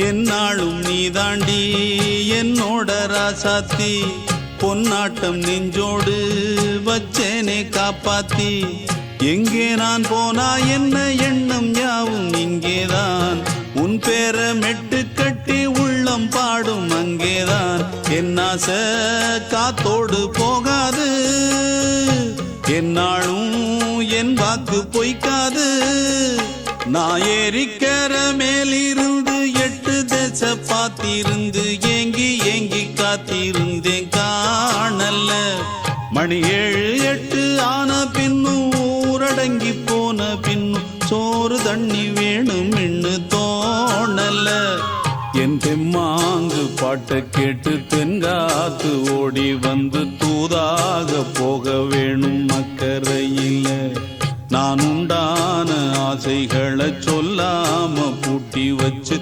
என்னாலும் நீதாண்டி என்னோட ராசாத்தி பொன்னாட்டம் நெஞ்சோடு வச்சேனே காப்பாத்தி எங்கே நான் போனா என்ன எண்ணம் யாவும் இங்கேதான் உன் பேர மெட்டு கட்டி உள்ளம் பாடும் அங்கேதான் என் ஆசை காத்தோடு போகாது என்னாலும் என் வாக்கு பொய்க்காது நான் ஏறிக்கிற மேலிருந்து 8 தேச பார்த்திருந்து ஏங்கி ஏங்கி காத்திருந்தேன் காணல்ல மணி 7 8 ஆன பின்னும் ஊரடங்கி போன பின்னும் சோறு தண்ணி வேணும் என்று தோணல என் தெம்மாங்கு பாட்டை கேட்டு தென்காத்து ஓடி வந்து தூதாக போக வேணும் அக்கறையில் நான் உண்டான ஆசைகளை சொல்லாம பூட்டி வச்சு